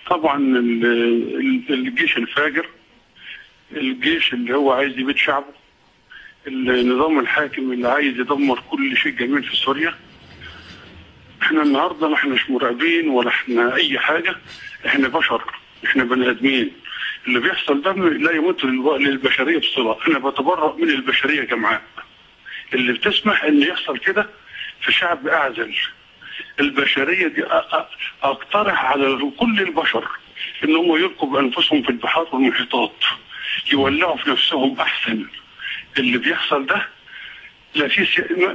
طبعا الجيش الفاجر، الجيش اللي هو عايز يبيد شعبه، النظام الحاكم اللي عايز يدمر كل شيء جميل في سوريا. احنا النهارده ما احناش مرعبين ولا احنا اي حاجه، احنا بشر، احنا بني ادمين. اللي بيحصل ده لا يمت للبشريه بصله. انا بتبرأ من البشريه جمعاء اللي بتسمح ان يحصل كده في شعب اعزل. البشريه دي اقترح على كل البشر ان هم يلقوا بانفسهم في البحار والمحيطات، يولعوا في نفسهم احسن. اللي بيحصل ده لا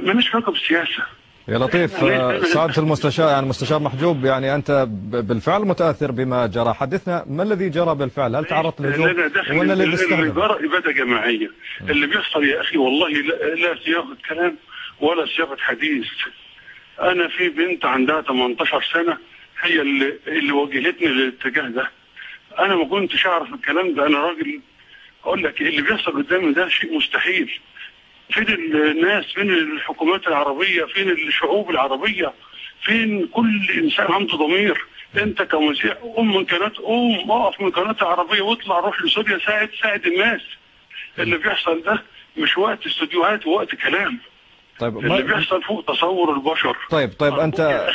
ماليش علاقه بالسياسه يا لطيف. سعادة المستشار، يعني المستشار محجوب، يعني أنت بالفعل متأثر بما جرى، حدثنا ما الذي جرى بالفعل؟ هل تعرضت للهجوم ومن الذي استخدم؟ اللي جرى إبادة جماعية. اللي بيحصل يا أخي والله لا صياغة كلام ولا صياغة حديث. أنا في بنت عندها 18 سنة هي اللي وجهتني للاتجاه ده. أنا ما كنتش أعرف الكلام ده، أنا راجل أقول لك اللي بيحصل قدامي ده شيء مستحيل. فين الناس؟ فين الحكومات العربية؟ فين الشعوب العربية؟ فين كل إنسان عنده ضمير؟ أنت كمذيع قوم من قناة، قوم اقف من قناة عربية واطلع روح لسوريا، ساعد الناس. اللي بيحصل ده مش وقت استوديوهات ووقت كلام. طيب اللي بيحصل فوق تصور البشر. طيب أنت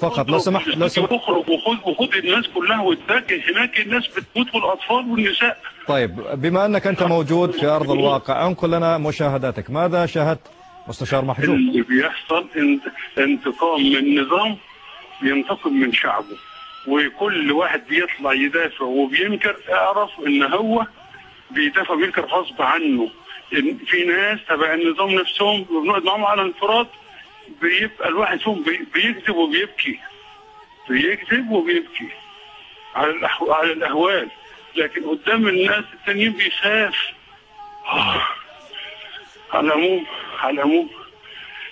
فقط لو سمحت اخرج وخد الناس كلها واتجه هناك، الناس بتموت والأطفال والنساء. طيب بما أنك أنت موجود في أرض الواقع، انقل لنا مشاهداتك، ماذا شاهدت مستشار محجوب؟ اللي بيحصل انتقام من نظام بينتقم من شعبه، وكل واحد بيطلع يدافع وبينكر. اعرف ان هو بيدافع بينكر غصب عنه. في ناس تبع النظام نفسهم بنقعد معاهم على انفراد، بيبقى الواحد فيهم بيكذب وبيبكي، على الاهوال، لكن قدام الناس التانيين بيخاف. على العموم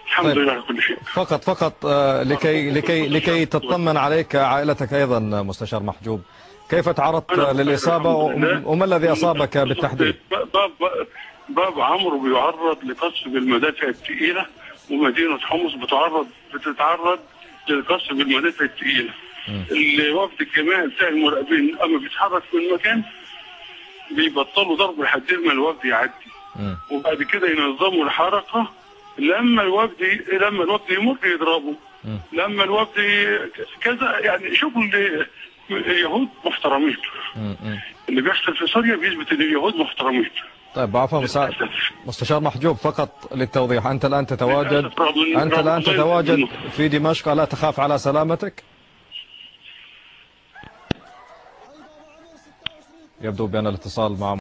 الحمد لله على كل شيء. فقط لكي تطمن عليك عائلتك ايضا مستشار محجوب، كيف تعرضت للإصابة وما الذي أصابك بالتحديد؟ باب عمرو بيعرض لقصف بالمدافع الثقيلة، ومدينة حمص بتتعرض للقصف بالمدافع الثقيلة. الوفد الجماعي بتاع المراقبين اما بيتحرك في المكان بيبطلوا ضرب لحد ما الوفد يعدي، وبعد كده ينظموا الحركة. لما الوفد يمر يضربوا، لما الوفد كذا، يعني شغل يهود محترمين. اللي بيحصل في سوريا بيثبت ان اليهود محترمين. طيب عفوا مستشار محجوب، فقط للتوضيح، أنت الآن تتواجد في دمشق، لا تخاف على سلامتك؟ يبدو بأن الاتصال مع